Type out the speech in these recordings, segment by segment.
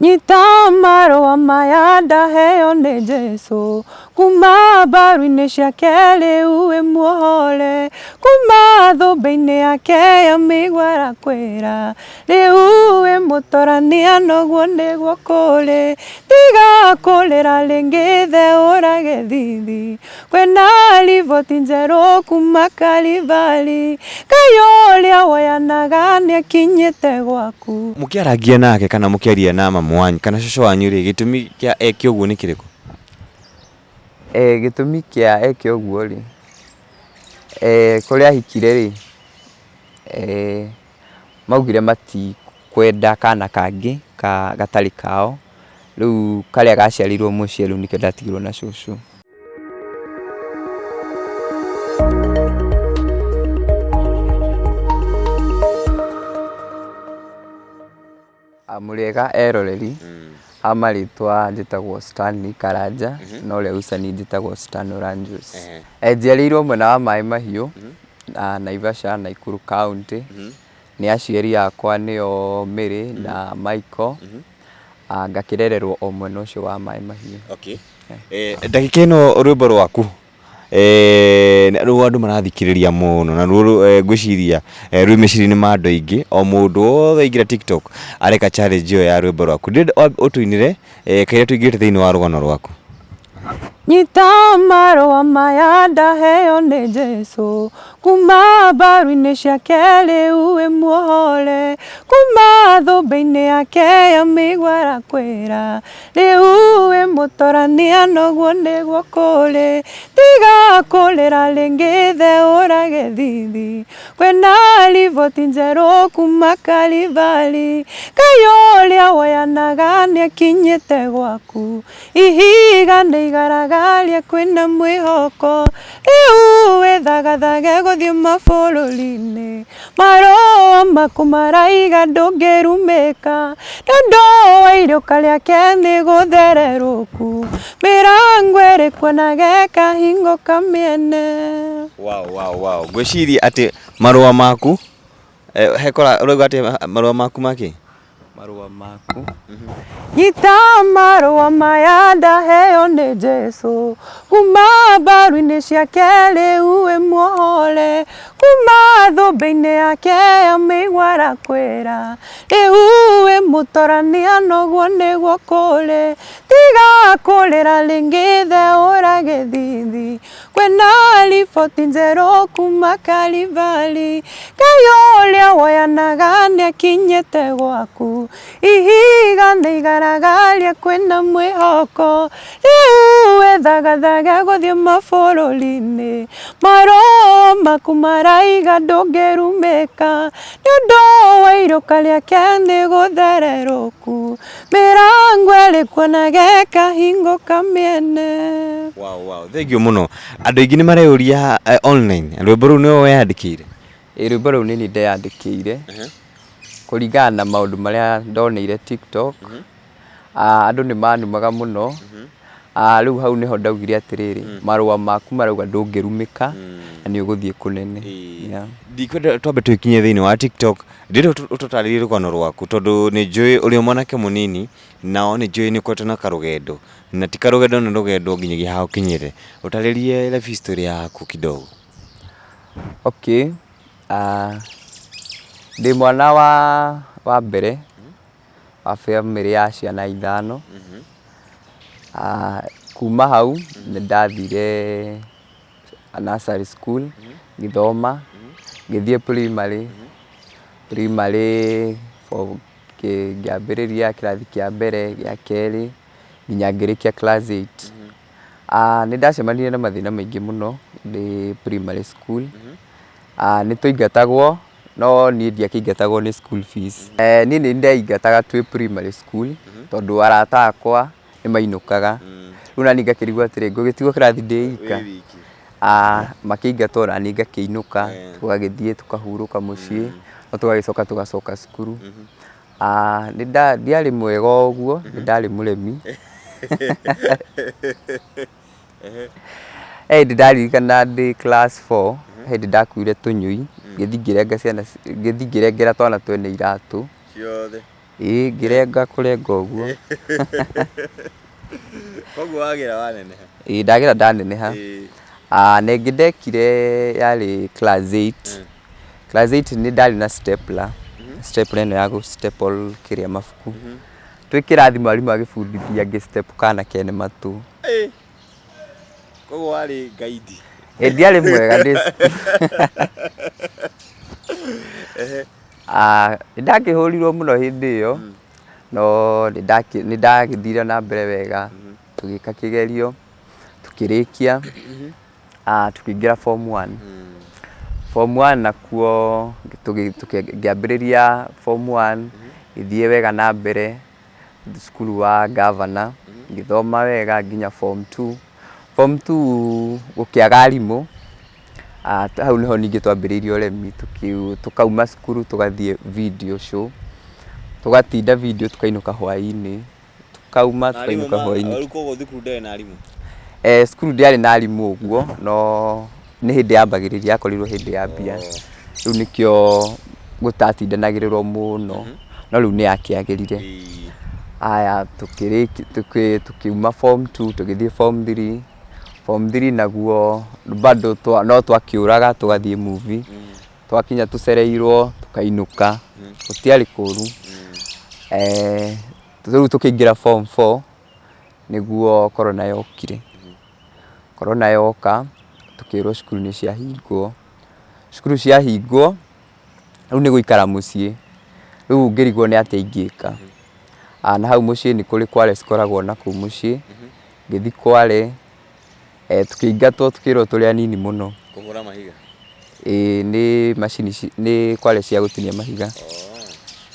Nyita marũa maya ndaheo nĩ Jesũ, kuma mbaru-inĩ ciake rĩu wĩ muohore, kuma thũmbĩ-inĩ yake ya mĩigua arakwĩra, rĩu wĩ mũtorania noguo nĩguo kũrĩ, tiga kũrĩra rĩngĩ ithe ũrage thithi, kwĩna riboti njerũ kuma Kalivari, Ngai ũrĩa woyanaga nĩakinyĩte gwaku. Mũkĩaragia nake kana mũkĩaria na mamu wanyu kana cũcũ wanyu rĩ, gĩtũmi kĩa eke ũguo nĩ kĩrĩkũ? Gĩtũmi kĩa eke ũguo rĩ, kũrĩa ahikire rĩ, maugire matikwenda kana kangĩ gatarĩ kao, rĩu karĩa gaciarirwo mũciĩ rĩu nĩkĩo ndatigirwo na cũcũ. Mũrĩega eroreri, amarĩtwa njĩtagwo Stanley Karanja, na ũrĩa ũcani njĩtagwo Stan Oranges. Njiarĩirwo mwena wa Maĩ Mahiũ, Naivasha, Naikuru County, nĩ aciari akwa nĩo Mary na Michael, ngakĩrererwo o mwena ũcio wa Maĩ Mahiũ. Ndagĩka ĩno rwĩmbo rwaku rũu andũ marathikĩrĩria mũno na rũu ngwĩciria rwĩ meciria-inĩ ma andũ aingĩ, o mũndũ wothe aingĩra TikTok areka challenge ĩyo ya rwĩmbo rwaku. Ũtũinĩre kĩrĩa tũingĩrĩte thĩinĩ wa rũgano rwaku. Nyita marũa maya ndaheo nĩ Jesũ, kuma mbaru-inĩ ciake rĩu wĩ muohore, kuma thũmbĩ-inĩ yake ya mĩigua arakwĩra, rĩu wĩ mũtorania noguo nĩguo kũrĩ, tiga kũrĩra rĩngĩ ithe ũrage thithi, kwĩna riboti njerũ kuma Kalivari, Ngai ũrĩa woyanaga nĩakinyĩte gwaku, ihiga nĩigaraga kwĩna mwĩhoko, rĩu wĩthagathage gũthiĩ mabũrũri-inĩ, marũa maku maraiga ndũngĩrumĩka, tondũ wairiũka rĩake nĩ gũthererũku, mĩrango ĩrĩ kuonage kahingo kamĩene. Ngwĩciria atĩ marũa maku hekora ũrauga atĩ marũa maku makĩ? Marũa maku Nyita marũa maya ndaheo nĩ Jesũ, kuma mbaru-inĩ ciake rĩu wĩ muohore, kuma thũmbĩ-inĩ yake ya mĩigua arakwĩra, rĩu wĩ mũtorania noguo nĩguo kũrĩ, tiga kũrĩra rĩngĩ ithe ũrage thithi, kwĩna riboti njerũ kuma Kalivari, Ngai ũrĩa woyanaga nĩakinyĩte gwaku, ihiga nĩigaragaria kwĩna mwĩhoko, rĩu wĩthagathage gũthiĩ mabũrũri-inĩ, marũa maku maraiga ndũngĩrumĩka, nĩũndũ wairiũka rĩake nĩ gũthererũku, mĩrango ĩrĩ kuonage kahingo kamĩene. Thengiũ mũno. Andũ aingĩ nĩ mareyũria online, rwĩmbo rũu nĩwe weyandĩkĩire? Rwĩmbo rũu nĩ niĩ ndeyandĩkĩire kũringana na maũndũ marĩa ndoneire TikTok, andũ nĩ manumaga mũno, rĩu hau nĩho ndaugire atĩrĩrĩ, marũa maku marauga ndũngĩrumĩka na nĩ ũgũthiĩ kũnene. Ndikwenda twambe twĩkinye thĩinĩ wa TikTok, ndĩrĩ ũtũtarĩrie rũgano rwaku, tondũ nĩ njũĩ ũrĩ mwanake mũnini, nao nĩ njũĩ nĩ ũkoretwo na karũgendo, na ti karũgendo nĩ rũgendo nginyagia haha ũkinyĩre. Ũtarĩrie life history yaku kidogo. Ndĩ mwana wa mbere wa family ya ciana ithano. Kuma hau nĩ ndathire nursery school ngĩthoma, ngĩthiĩ primary ngĩambĩrĩria kĩrathi kĩa mbere gĩa kerĩ nginya ngĩrĩkia class 8. Nĩ ndacemanirie na mathĩna maingĩ mũno ndĩ primary school. Nĩ twaingatagwo no niĩ ndiakĩingatagwo nĩ school fees. Niĩ nĩ ndeingataga twĩ primary school tondũ arata akwa nĩ mainũkaga, rĩu naniĩ ngakĩrigwo atĩrĩ ngũgĩtigwo kĩrathi ndĩ ika, makĩingata na niĩ ngakĩinũka, tũgagĩthiĩ tũkahurũka mũciĩ, no tũgagĩcoka tũgacoka cukuru. Ndiarĩ mwega ũguo, nĩ ndarĩ mũremi. Hĩndĩ ndaririkana ndĩ class 4, hĩndĩ ndakuire tũnyui, ngĩthiĩ ngĩrengera twana twene iratũ. ngirenga kurenga uguo koguo wagira waneneha ndagira ndaneneha ningĩ ndekire yarĩ class 8 class 8 nĩ ndarĩ na stapler stapler ĩno ya gũ staple kĩrĩa mabuku twĩ kĩrathi mwarimũ agĩbundithia ngĩ step kana kene matũ koguo warĩ guide ndiarĩ mwega nĩndakĩhũrirwo mũno hĩndĩ ĩyo no nĩndagĩthire na mbere wega tũgĩka kĩgerio tukĩrĩkia tukĩingĩra form 1 form 1 nakuo ngĩambĩrĩria form 1 gĩthiĩ wega na mbere cukuru wa governor ngĩthoma wega nginya form 2 form 2 gũkĩaga arimũ hau nĩho ningĩ twambĩrĩirie ũremi tũkauma cukuru tũgathiĩ video show tũgatinda video tũkainũka hwaĩ-inĩ tukauma tukainũka hwaĩ-inĩ koguo thukuru ndĩarĩ na arimũ cukuru ndĩarĩ na arimũ ũguo no nĩ hĩndĩ yambagĩrĩria yakorirwo hĩndĩ ya mbia rĩu nĩkĩo gũtatindanagĩrĩrwo mũno no rĩu nĩ yakĩagĩrire aya tukiuma form 2 tũgĩthiĩ form 3 form 3 naguo bado no twakiũraga tũgathiĩ movie twakinya tũcereirwo tũkainũka gũtiarĩ kũru rĩu tũkĩingĩra form 4 nĩguo corona yokire corona yoka tukĩrwo cukuru nĩ ciahingwo cukuru ciahingwo rĩu nĩ gũikara mũciĩ rĩu ngĩrigwo nĩ atĩa ingĩka na hau mũciĩ nĩ kũrĩ kware cikoragwo na kũu mũciĩ ngĩthi kware tukĩingatwo tukĩrwo tũrĩ anini mũno kũhũra mahiga nĩ macini nĩ kware cia gũtinia mahiga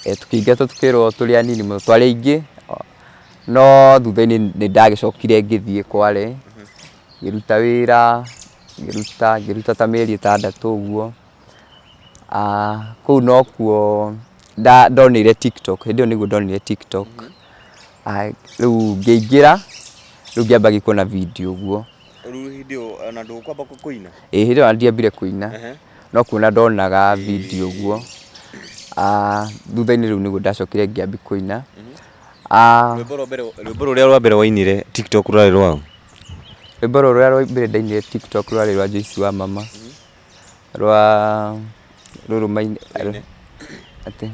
tukĩingatwo tukĩrwo tũrĩ anini mũno twarĩ aingĩ no thutha-inĩ nĩ ndagĩcokire ngĩthiĩ kware ngĩruta wĩra ngĩruta ta mĩeri 6 ũguo kũu nokuo ndonire TikTok hĩndĩ ĩyo nĩguo ndonire TikTok rĩu ngĩingĩra rĩu ngĩamba kuona video ũguo hĩndĩ ĩyo ona ndũkwamba kũina hĩndĩ ĩyo ndiambire kũina no kuona ndonaga video ũguo thutha-inĩ rĩu nĩguo ndacokire ngĩambia kũina rwĩmbo rũrĩa rwa mbere wainire TikTok rwarĩ rwaũ rwĩmbo rũrĩa rwa mbere ndainire TikTok rwarĩ rwa Joyce wa mama rwa rũrũmaine atĩ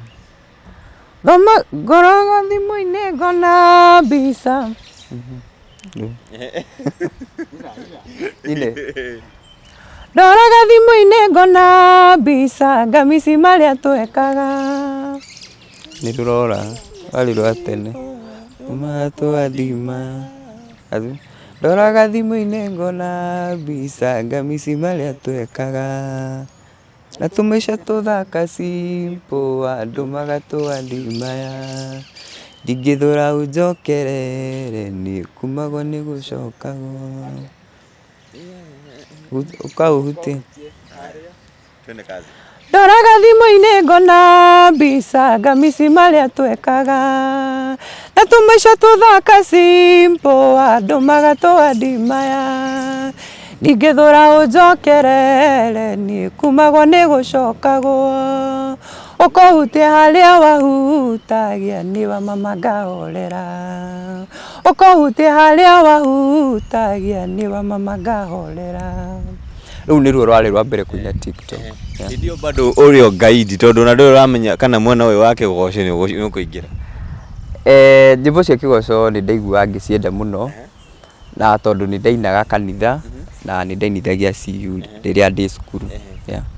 thoma ngoroga thimũ-inĩ ngona mbica ndoraga thimũ-inĩ ngona mbica ngamici marĩa twekaga nĩ rũrora rwarĩ rwa tene matwathima ndoraga thimũ-inĩ ngona mbica ngamici marĩa twekaga na tũmaica tũthaka simple andũ magatwathimaya ndingĩthũra ũnjokerere nĩ kumagwo nĩ gũcokagwo ũkaũhutia ndoraga thimũ-inĩ ngona mbica ngamici marĩa twekaga na tũmaica tũthaka simple andũ magatwathimaya ndingĩthũra ũnjokerere nĩ kumagwo nĩ gũcokagwo ũkahutia harĩa wahutagia nĩwa mama ngahorera ũkahutia harĩa wahutagia nĩwa mama ngahorera rĩu nĩruo rwarĩ rwa mbere kũina TikTok hĩndĩ ĩyo bado ũrĩ guide tondũ na ndũrĩ ũramenya kana mwena ũyũ wa kĩgoco nĩ ũkũingĩra nyĩmbo cia kĩgoco nĩ ndaiguaga ngĩcienda mũno na tondũ nĩ ndainaga kanitha na nĩ ndainithagia shiru rĩrĩa ndĩ cukuru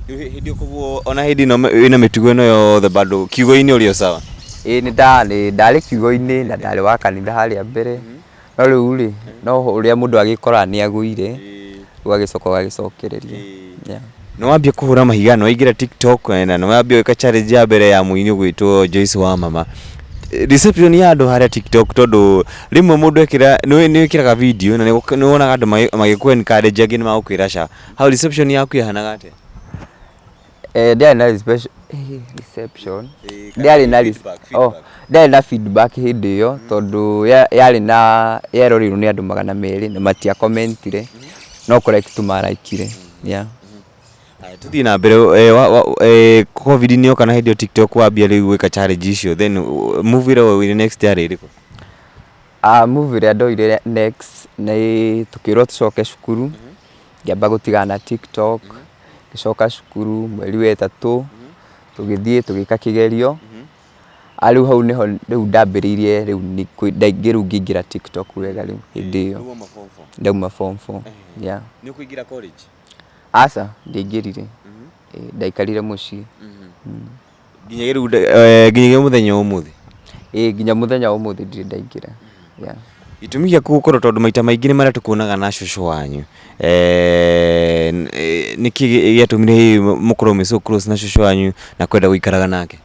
hĩndĩ koguo ona hĩndĩ ĩno wĩna mĩtugo ĩno yothe bado kiugo-inĩ ũrĩ o sawa nĩ ndarĩ kiugo-inĩ na ndarĩ wa kanitha harĩa mbere no rĩu rĩ no ũrĩa mũndũ agĩkoraga nĩ agũire rĩu agĩcoka agagĩcokereria nĩ wambia kũhũra mahiga nĩ waingĩra TikTok na nĩ wambia gwĩka challenge ya mbere ya mũini ũgwĩtwo Joyce wa mama reception ya andũ harĩa TikTok tondũ rĩmwe mũndũ nĩ wĩkĩraga video na nĩ wonaga andũ magĩkũ encourage angĩ nĩ magũkwĩra ca hau reception yaku yahanaga atĩa ndiarĩ na reception ndiarĩ na feedback hĩndĩ ĩyo tondũ yarĩ na yeroreirwo nĩ andũ 200 na matia commentire no correct tu maraikire tuthii na mbere covid ni oka na hindi TikTok wambia riu gwika challenge icio then move ira we next year iriko move ira ndoire next ni tukirwo tucoke cukuru ngiamba gutigana TikTok gicoka cukuru mweri wa 3 tugithie tugika kigerio riu hau niho riu ndambiriirie riu ndaingiru ngingira TikTok wega riu hindi iyo ndauma form 4 yeah ni ukuingira college asa ndaingirire ndaikarire mucii nginya muthenya umuthi nginya muthenya umuthi ndire ndaingira yeah itumi gia gukorwo tondu maita maingi ni maria tukuonaga na cucu wanyu niki giatumire mukorwo me so close na cucu wanyu na kwenda guikaraga nake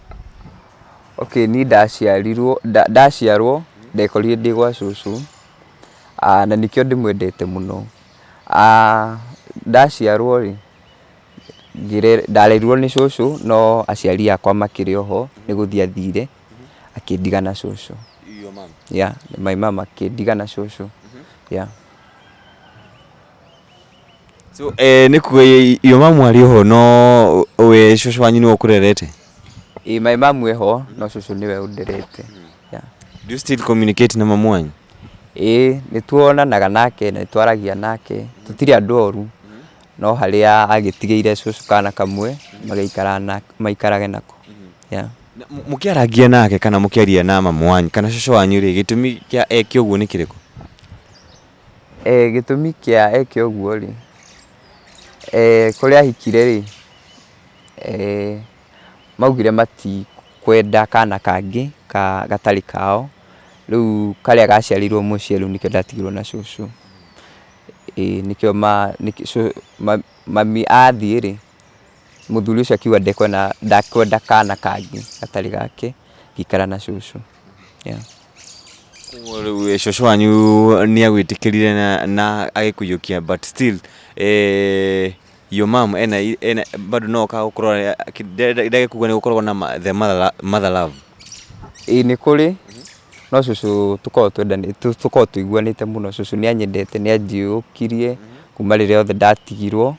okay ni ndaciarwo ndekorire ndi gwa cucu na nikio ndimwendete muno ndaciarwo ri ndareirwo ni cucu no aciari akwa makiri oho ni guthia athire akindigana cucu yeah my mama akindigana cucu yeah so niku iyo mamu ari ho no we cucu wanyu ni ukurerete my mom eho no cucu niwe underete yeah do you still communicate na mamu wanyu ni tuonanaga nake na twaragia nake tutiri andu oru no haria agitigeire cucu kana kamwe maikarage nako yeah mukiaragia nake kana mukiaria na mamu wanyu kana cucu wanyu ri gitumi kia eke uguo ni kiriko gitumi kia eke uguo ri kuria hikire ri maugire mati kwenda kana kangi gatari kao riu karia gaciarirwo mucii riu nikio ndatigirwo na cucu nikio mami athie ri muthuri ucio akiuga ndakwenda kana kangi gatari gake gikara na cucu yeah riu cucu wanyu ni agwitikirire na agikuyukia but still your mom ena bado no ka ukorwo ndagikuga ni gukorwo na the mother love ni kuri no cucu tukorwo tuiguanite muno cucu ni anyendete ni anjiukirie kuma riria othe ndatigirwo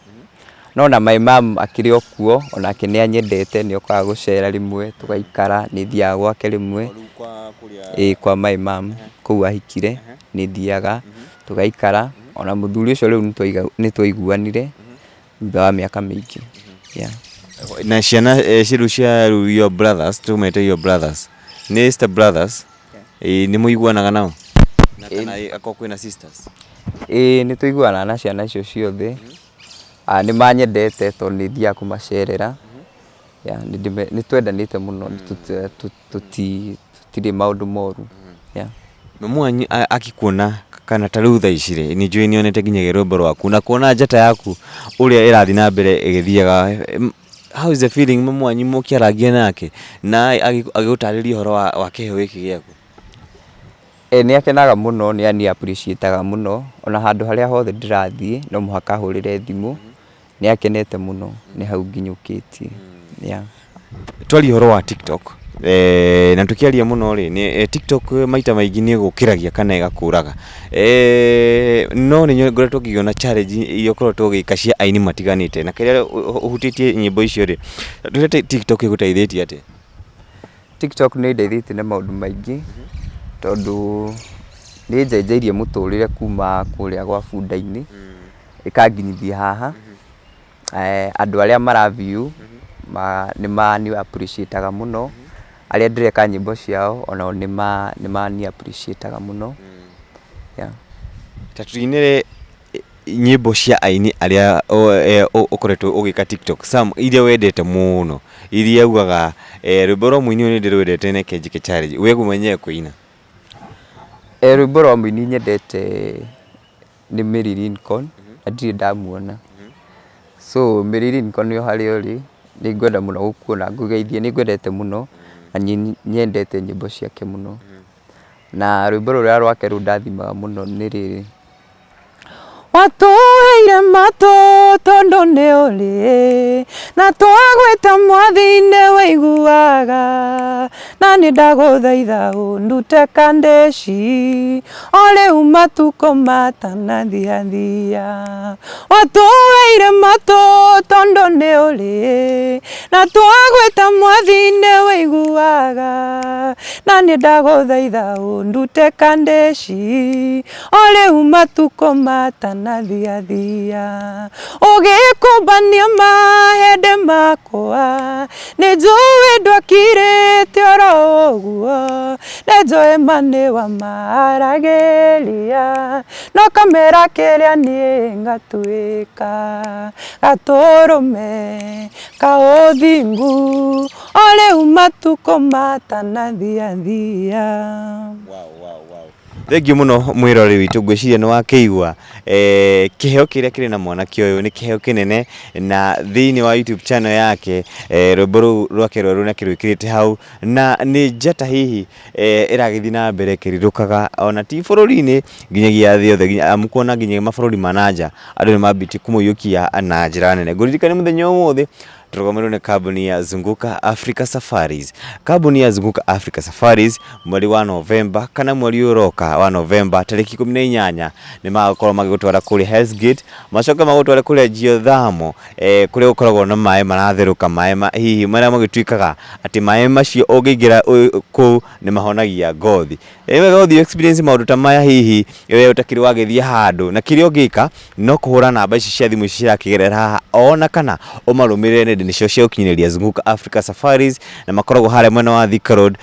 no na my mom akiri okuo onake ni anyendete ni okaga gucera rimwe tugaikara ni thiaga gwake rimwe kwa my mom kuu ahikire ni thiaga tugaikara ona muthuri ucio riu ni twaiguanire thutha wa miaka mingi yeah na ciana shiru cia your brothers tumete your brothers ni step brothers ni muiguanaga nao na kana akwa kwina sisters ni tuiguana na ciana icio ciothe ni manyendete to ni thia kumacerera yeah ni twendanite muno tutiri maundu moru yeah mamu wanyu akikuona kana taru tha icire ni njui nionete nginya rwimbo rwaku na kuona njata yaku uria irathi na mbere igithiaga how is the feeling mamu wanyu mukiaragia nake na agigutariria horo wa kiheo giki giaku ni akenaga muno ni ani appreciateaga muno ona handu haria hothe ndirathie no muhaka hurire thimu ni akenete muno ni hau nginyukitie yeah twali horo wa TikTok na tukiaria muno ri ni TikTok maita maingi ni gukiragia kana igakuraga no ni ngoretwo ngiona challenge iyo korotwo gika cia aini matiganite na kiria uhutitie nyimbo icio ri turete TikTok iguteithetie ate TikTok ni ndeithĩtie na maundu maingi tondu ni njenjeirie muturire kuma kuria gwa bunda-ini ikanginyithia haha andu aria mara view ni appreciateaga muno aria ndireka nyimbo ciao ona ni appreciateaga muno yeah tatuinire nyimbo cia aini aria ukoretwo ugika TikTok sam iria wendete muno iria ugaga rwimbo rwa muini ni ndirwendete ne kenjike challenge we gumenye kuina rwimbo rwa muini nyendete ni Mary Lincoln ndiri ndamuona so Mary Lincoln yo hari ori ni ngwenda muno gukuona ngugeithie ni ngwendete muno na nyendete nyimbo ciake muno na rwimbo ruria rwake ru ndathimaga muno ni riri watuheire tũtũire matũ tondũ nĩ ũrĩ na twagwĩta mwathi nĩ wĩiguaga na nĩ ndagũthaitha ũndute kandĩci o rĩu matukũ matanathiathia watũire matũ tondũ nĩ ũrĩ na twagwĩta mwathi nĩ wĩiguaga na nĩ ndagũthaitha ũndute kandĩci o rĩu matukũ matanathiathia ũgĩkũmbania mahĩndĩ makwa nĩ njũĩ ndwakirĩte oro ũguo nĩ njũĩ manĩwa maragĩria no kamera kĩrĩa niĩ ngatuĩka gatũrũme ka ũthingu o rĩu matukũ matanathiathia. Thengiũ mũno mwĩrori witũ, ngwĩciria nĩ wakĩigua kĩheo kĩrĩa kĩrĩ na mwanake ũyũ nĩ kĩheo kĩnene, na thĩinĩ wa YouTube channel yake rwĩmbo rũu rwake rwerũ nĩ akĩrwĩkĩrĩte hau, na nĩ njata hihi ĩragĩthiĩ na mbere ĩkĩrirũkaga ona ti bũrũri-inĩ nginyagia thĩ yothe, mukuona nginyagia mabũrũri ma nanja andũ nĩ mambĩtie kũmũiyũkia na njĩra nene. Ngũririkane mũthenya ũmũthĩ tũrũgamĩrĩirwo nĩ kambuni ya Zunguka Africa Safaris. Kambuni ya Zunguka Africa Safaris mweri wa Novemba kana mweri ũroka wa Novemba tarĩki 18 nĩ magakorwo magĩgũtwara kũrĩa Hell's Gate, macoke magũtware kũrĩa Geothermal kũrĩa gũkoragwo na maĩ maratherũka, maĩ hihi marĩa magĩtuĩkaga atĩ maĩ macio ũngĩingĩra kũu nĩ mahonagia ngothi. Ngothi experience maũndũ ta maya hihi wewe ũtakĩrĩ wagĩthiĩ handũ, na kĩrĩa ũngĩka no kũhũra namba ici cia thimũ ici cirakĩgerera haha ona kana ũmarũmĩrĩre nĩ cio cia ũkinyĩrĩria Zunguka Africa Safaris, na makoragwo harĩa mwena wa Thika Road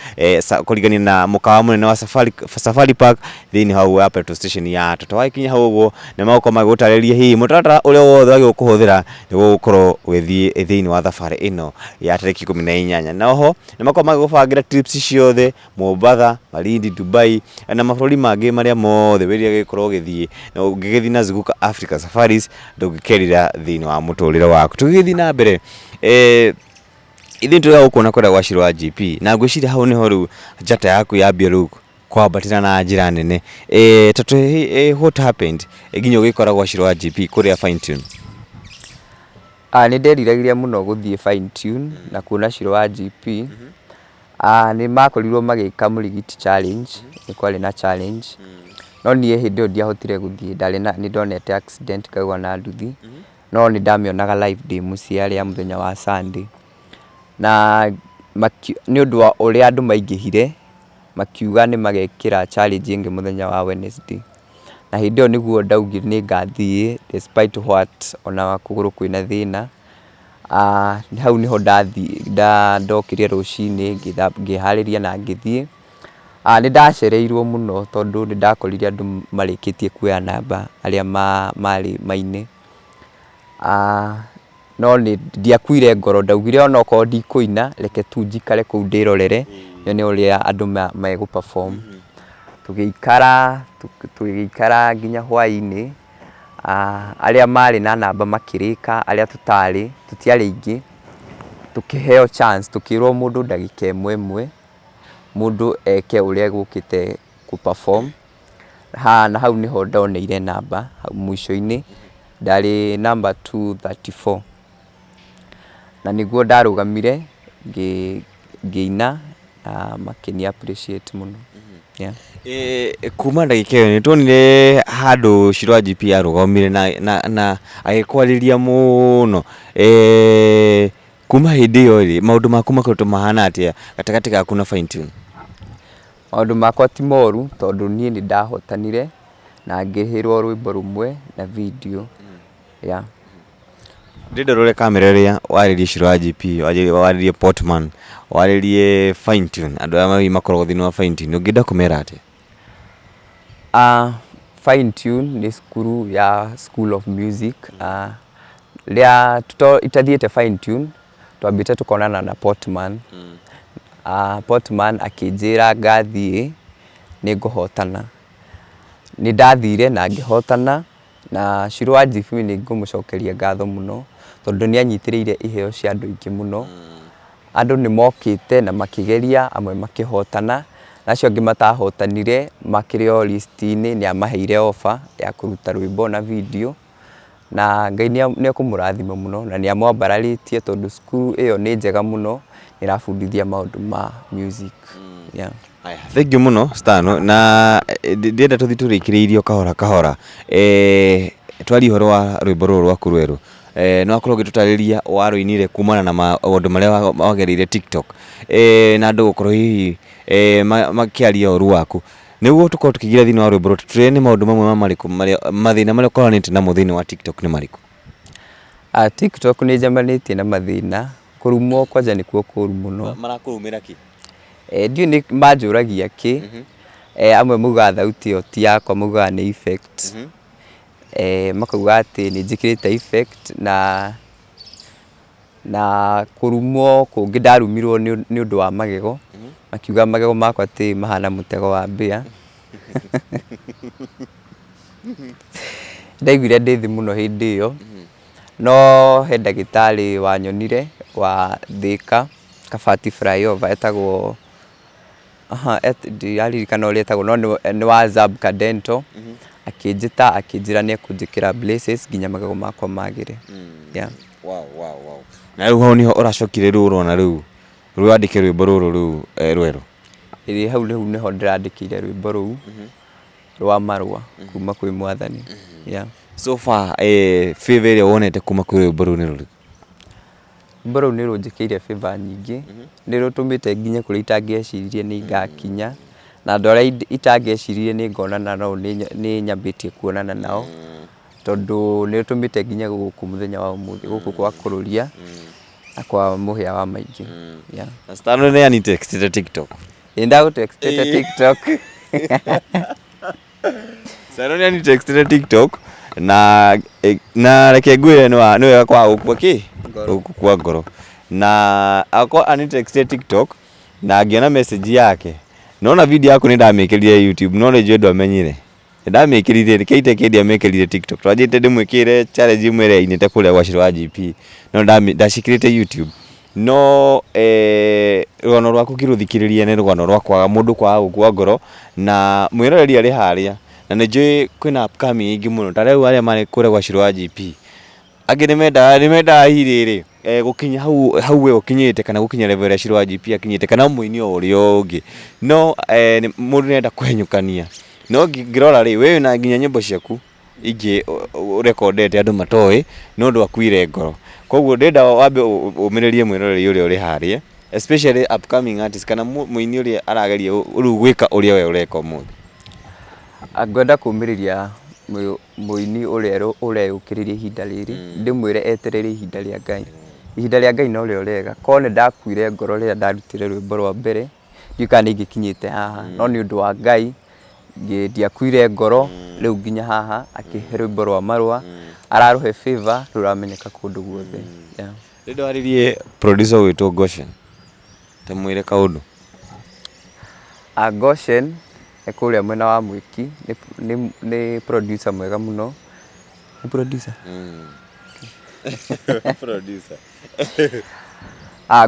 kũringania na mũkawa mũnene wa Safari Park thĩinĩ hau wa petrol station ya Toto. Wakinya hau ũguo nĩ magũkorwo magĩgũtarĩria hihi mũtaratara ũrĩa wothe wagĩkũhũthĩra nĩguo gũkorwo ũgĩthiĩ thĩinĩ wa thabarĩ ĩno ya tarĩki 18, na oho nĩ makorwo magĩgũbangĩra trips ciothe Mombasa, Malindi, Dubai na mabũrũri mangĩ marĩa mothe wĩrĩa gĩkorwo ũgĩthiĩ, na ũngĩgĩthiĩ na Zunguka Africa Safaris ndũngĩkerira thĩinĩ wa mũtũrĩre waku. Tũgĩthiĩ na mbere ithuĩ tũragũkuona kũrĩa gwa Shiru wa GP, na ngwĩciria hau nĩho rĩu njata yaku yambia rĩu kwambatĩra na njĩra nene. What happened nginya ũgĩkora gwa Shiru wa GP kũrĩa Fine Tune? Nĩ nderiragĩria mũno gũthiĩ Fine Tune na kuona Shiru wa GP. Nĩ makorirwo magĩka mũrigiti challenge, nĩ kwarĩ na challenge, no niĩ hĩndĩ ĩyo ndiahotire gũthiĩ, nĩ ndonete accident ngaigua na nduthi, no nĩ ndamĩonaga live ndĩ mũciĩ arĩa mũthenya wa Sunday, na nĩ ũndũ wa ũrĩa andũ maingĩhire makiuga nĩ magekĩra challenge ĩngĩ mũthenya wa Wednesday, na hĩndĩ ĩyo nĩguo ndaugire nĩ ngathiĩ despite what ona kũgũrũ kwĩna thĩna. Hau nĩho ndokire rũcinĩ ngĩharĩria na ngĩthiĩ. Nĩ ndacereirwo mũno tondũ nĩ ndakorire andũ marĩkĩtie kuoya namba arĩa marĩ maine, no nĩ ndiakuire ngoro, ndaugire ona okorwo ndikũina reke tu njikare kũu ndĩrorere nyone ũrĩa andũ megũ perform. Tũgĩikara nginya hwaĩ-inĩ, arĩa marĩ na namba makĩrĩka, arĩa tũtiarĩ aingĩ tũkĩheo chance, tũkĩrwo mũndũ ndagĩka ĩmwe mũndũ eke ũrĩa gũkĩte ku perform. Na hau nĩho ndoneire namba mũico-inĩ, ndarĩ namba 234, na nĩguo ndarũgamire ngĩina makĩni appreciate mũno. Kuma ndagĩka ĩyo nĩ tuonire handũ Shiru wa GP arũgamire na agĩkwarĩria mũno. Kuma hĩndĩ ĩyo rĩ, maũndũ maku makoretwo mahana atĩa gatagatĩ gaku na Fine Tune? Maũndũ makwa ti moru tondũ niĩ nĩ ndahotanire na ngĩhĩrwo rwĩmbo rũmwe na video. Ndĩrenda ũrore kamera ĩrĩa warĩrie Shiru wa GP, warĩrie Portman, warĩrie Fine Tune, andũ arĩa makoragwo thĩinĩ wa Fine Tune, ũngĩenda kũmera atĩa? Fine Tune nĩ cukuru ya School of Music. Rĩrĩa itathiĩte Fine Tune twambĩte tũkonana na Portman. Portman akĩnjĩra ngathiĩ nĩ ngũhotana. Nĩ ndathire na ngĩhotana, na Shiru wa GP nĩ ngũmũcokeria ngatho mũno tondũ nĩ anyitĩrĩire iheo cia andũ aingĩ mũno. Andũ nĩ mokĩte na makĩgeria, amwe makĩhotana, nacio angĩ matahotanire makĩrĩ o list-inĩ nĩ amaheire offer ya kũruta rwĩmbo na video, na Ngai nĩ ekũmũrathima mũno na nĩ amwambararĩtie tondũ cukuru ĩyo nĩ njega mũno, ĩrabundithia maũndũ ma music. Aya, thank you muno Stano, na ndĩrenda tũthiĩ tũrĩkĩrĩirio kahora kahora. Twari ũhoro wa rwĩmbo rũrũ rwaku rwerũ, no akorwo ũgĩtũtarĩria warũinire kumana na maũndũ marĩa wagereire TikTok, na andũ gũkorwo hihi makĩaria ũru waku, nĩguo tũkorwo tũkĩgira thĩinĩ wa rwĩmbo rũrũ, tũrĩa nĩ maũndũ mamwe marĩkũ mathĩna marĩa ũkoranĩte namo thĩinĩ wa TikTok nĩ marĩkũ? TikTok nĩ njamanĩtie na mathĩna, kũrumwo kwanja nĩkuo kũru mũno. Marakũrumĩra kĩ? Ndiũ nĩ manjũragia kĩ, amwe maugaga thauti ĩyo ti yakwa, maugaga nĩ effect, makauga atĩ nĩ njĩkĩrĩte effect, na kũrumwo kũngĩ ndarumirwo nĩ ũndũ wa magego, makiuga magego makwa atĩ mahana mũtego wa mbĩa. Ndaiguire ndĩ thĩ mũno hĩndĩ ĩyo, no he ndagĩtarĩ wanyonire wa Thĩka Kabati flyover etagwo ndiraririkana ũrĩa etagwo, no nĩ wa Zabka Dental, akĩnjĩta akĩnjĩra nĩ ekũnjĩkĩra braces nginya magego makwa magĩre. Na rĩu hau nĩho ũracokire rĩu ũrona rĩu wandĩke rwĩmbo rũrũ rĩu rwerũ? Ĩĩ, hau nĩho ndĩrandĩkĩire rwĩmbo rũu rwa marũa kuma kwĩ Mwathani. So far favor ĩrĩa wonete kuma kwĩ rwĩmbo rũu nĩ rũrĩkũ? Rwĩmbo rũu nĩ rũnjĩkĩire favor nyingĩ, nĩ rũtũmĩte nginya kũrĩa itangĩecirie nĩ ngakinya, na andũ arĩa itangĩecirie nĩ ngonana nao nĩ nyambĩtie kuonana nao, tondũ nĩ rũtũmĩte nginya gũkũ mũthenya wa ũmũthĩ gũkũ kwa kũrũria na kwa mũhĩa wa maingĩ. Na Stano nĩ ani textete TikTok? Nĩ ndagũtextete TikTok. Stano nĩ ani textete TikTok, na reke ngwĩre nĩ wega kwa gũkua kĩ? Gũkua ngoro. Na akwa ani textete TikTok na ngĩona message yake, nona video yaku nĩ ndamĩkĩrire YouTube, no nĩ njũĩ ndwamenyire. Ndamĩkĩrire rĩkĩite kĩndĩ amĩkĩrire TikTok, twanjĩte ndĩmwĩkĩre challenge imwe ĩrĩa ainĩte kũrĩa gwa Shiru wa GP, no ndacikĩrĩte YouTube. No rũgano rwaku kĩrũthikĩrĩria nĩ rũgano rwa kwaga mũndũ kwaga gũkua ngoro, na mwĩroreri arĩ harĩa, na nĩ njũĩ kwĩna upcoming ingĩ mũno, ta rĩu arĩa marĩ kũrĩa gwa Shiru wa GP, angĩ nĩmendaga hirĩrĩ gũkinya hau we ũkinyĩte, kana gũkinya level ya Shiru wa GP akinyĩte, kana mũini o ũrĩa ũngĩ, no mũndũ nĩenda kũhenyũkania. No ngĩrora rĩ, we na nginya nyĩmbo ciaku ingĩ ũrekondete andũ matoĩ no ũndũ akuire ngoro, koguo ndĩrenda wambe ũmĩrĩrie mwĩroreri ũrĩa ũrĩ harĩa, especially upcoming artist kana mũini ũrĩa arageria rĩu gwĩka ũrĩa we ũreka ũmũthĩ. Ngwenda kũmĩrĩria mũini ũrĩa ũreyũkĩrĩria ihinda rĩrĩ, ndĩmwĩre etereire ihinda rĩa Ngai. Ihinda rĩa Ngai no rĩo rĩega, korwo nĩ ndakuire ngoro rĩrĩa ndarutire rwĩmbo rwa mbere, ndiũĩ kana nĩ ingĩkinyĩte haha, no nĩ ũndũ wa Ngai ndiakuire ngoro, rĩu nginya haha akĩhe rwĩmbo rwa marũa, ararũhe favor rũramenyeka kũndũ guothe. Ndĩrenda warĩrie producer wĩtwo Goshen, tamwĩre kaũndũ. Goshen kũrĩa mwena wa Mwiki nĩ producer mwega mũno. Nĩ producer? Producer.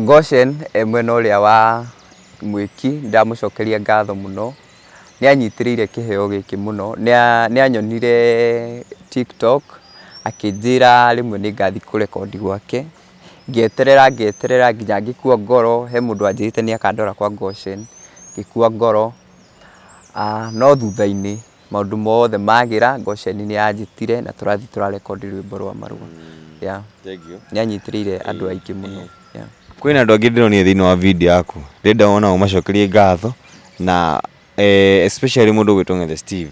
Goshen mwena ũrĩa wa Mwiki, ndamũcokeria ngatho mũno, nĩ anyitĩrĩire kĩheo gĩkĩ mũno, nĩ anyonire TikTok akĩnjĩra rĩmwe nĩ ngathiĩ kũrekondi gwake, ngĩeterera nginya ngĩkua ngoro, he mũndũ anjĩrĩte nĩ akandora kwa Goshen, ngĩkua ngoro, no thutha-inĩ maũndũ mothe magĩra, Goshen nĩ anjĩtire na tũrathiĩ tũrarekondi rwĩmbo rwa marũa. Nĩ anyitĩrĩire andũ aingĩ mũno. Kwĩna andũ angĩ ndĩronire thĩinĩ wa video yaku, ndĩrenda ona ũmacokerie ngatho, na especially mũndũ gwĩtwo Ng'ethe Steve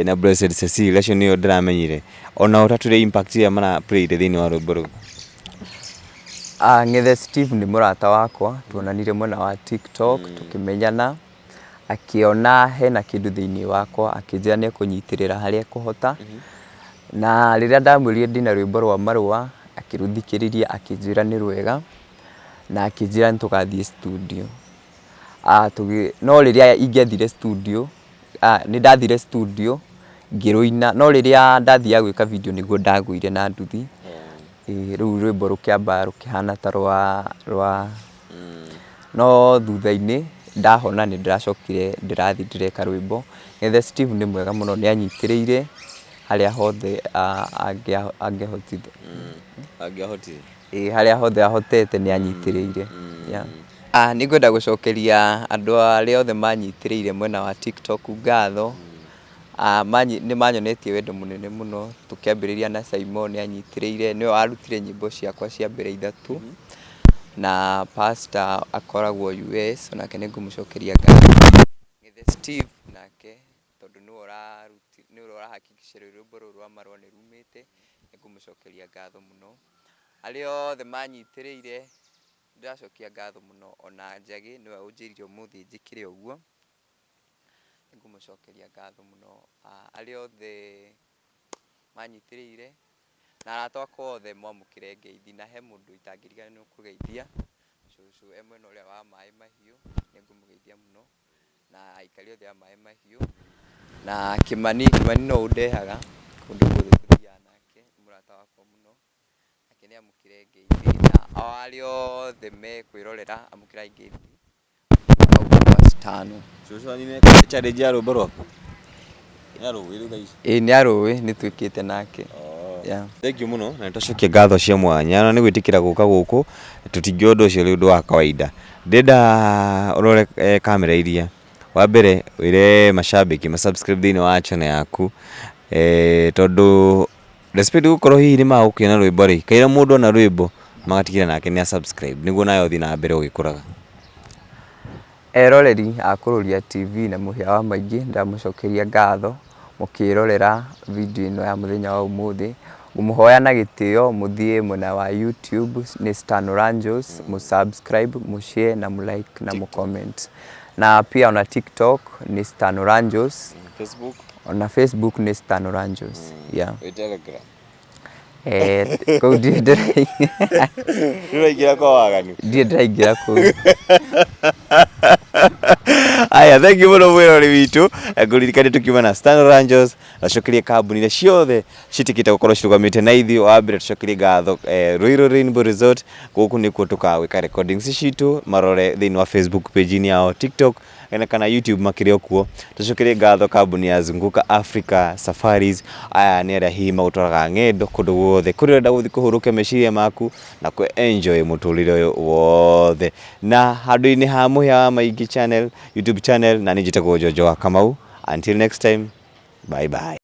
na Blessed Cecile, acio nĩo ndĩramenyire, ona ũtatũre impact iria mara-playire thĩinĩ wa rwĩmbo rũu. Ng'ethe Steve nĩ mũrata wakwa, tuonanire mwena wa TikTok tũkĩmenyana, akĩona hena kĩndũ thĩinĩ wakwa, akĩnjĩra nĩ ekũnyitĩrĩra harĩa ekũhota, na rĩrĩa ndamwĩrire ndĩna rwĩmbo rwa marũa, akĩrũthikĩrĩria akĩnjĩra nĩ rwega, na akĩnjĩra nĩ tũgathiĩ studio. No rĩrĩa ingĩathire studio, nĩ ndathire studio ngĩrũina, no rĩrĩa ndathiaga gwĩka video nĩguo ndagũire na nduthi, rĩu rwĩmbo rũkĩamba rũkĩhana ta no thutha-inĩ ndahona nĩ ndĩracokire ndĩrathiĩ ndĩreka rwĩmbo. Ng'ethe Steve nĩ mwega mũno, nĩ anyitĩrĩire haria hothe angehotithia angĩahotire haria hothe ahotete nĩ anyitĩrĩire. Nĩ ngwenda gũcokeria andũ arĩa othe manyitĩrĩire mwena wa TikTok ngatho. Nĩ manyonetie wendo mũnene mũno, tũkĩambĩrĩria na Simon nĩ anyitĩrĩire, nĩwe warutire nyĩmbo ciakwa cia mbere ithatũ, na pastor akoragwo US, onake nĩ ngũmũcokeria ngatho. Steve nake tondũ nĩwe ũrahakikisha rwĩmbo rũrũ rwa marũa nĩ rumĩte, nĩ ngũmũcokeria ngatho mũno. Arĩa othe manyitĩrĩire ndĩracokia ngatho mũno, ona Njagi nĩwe ũnjĩrire ũmũthĩ njĩkĩre ũguo, nĩ ngũmũcokeria ngatho mũno. Arĩa othe manyitĩrĩire na arata akwa othe mwamũkĩre ngeithi, na he mũndũ itangĩriganĩrwo nĩ kũgeithia, cũcũ mwena ũrĩa wa Maĩ Mahiũ nĩ ngũmũgeithia mũno, na aikari othe a Maĩ Mahiũ, na Kĩmani no ũndehaga kũndũ guothe tũthiaga nake, nĩ mũrata wakwa mũno, nake nĩ amũkĩre ngeithi, na arĩa othe mekwĩrorera amũkĩrai ngeithi. Cũcũ wanyu nĩ challenge ya rwĩmbo rwaku? Nĩ arũĩ thaa ici? Nĩ arũĩ, nĩ twĩkĩte nake. Thank you mũno, na nĩtũcokia ngatho cia mwanya, na nĩ gwĩtĩkĩra gũka gũkũ, tũtingĩoya ũndũ ũcio ũrĩ ũndũ wa kawaida. Ndĩrenda ũrore kamera iria, wa mbere wĩre macambĩki subscribe thĩinĩ wa channel yaku, tondũ despite gũkorwo hihi nĩ magũkĩona rwĩmbo rĩ, kaira mũndũ ona rwĩmbo magatigĩra nake nĩ subscribe, nĩguo nayo ũthiĩ na mbere ũgĩkũraga. Eroreri a Kũrũria TV na mũhĩa wa maingĩ ndamũcokeria ngatho mũkĩrorera video ĩno ya mũthenya wa ũmũthĩ. Ngũmũhoya na gĩtĩo mũthiĩ mwena wa YouTube nĩ ndanyararwo, mũsubscribe, mũshare na mũlike na mũcomment. Na pia ona TikTok nĩ ndanyararwo, ona Facebook nĩ ndanyararwo. Telegram kũu ndiĩ ndĩraingĩra kwa waganu, ndiĩ ndĩraingĩra kũu. Aya, thank you mũno mwĩrori witũ, ngũririkane tũkiuma na ndanyararwo, nacokerie kambuni iria ciothe citikĩte gũkorwo cirũgamĩte na ithuĩ. Wa mbere tũcokerie ngatho Ruiru Rainbow Resort, gũkũ nĩkuo tũkagwĩka recordings citũ, marore thĩinĩ wa Facebook page-inĩ yao, TikTok kana YouTube makĩrĩ o kuo. Tũcokerie ngatho kambuni ya Zunguka Africa Safaris, aya nĩ arĩa hihi magũtwaraga ng'endo kũndũ guothe kũrĩa ũrenda gũthiĩ kũhurũkia meciria maku na kũ enjoy mũtũrĩre ũyũ wothe. Na handũ-inĩ ha mũhĩa wa maingĩ channel, YouTube channel, na nĩ njĩtagwo Jojo wa Kamau. Until next time, bye bye.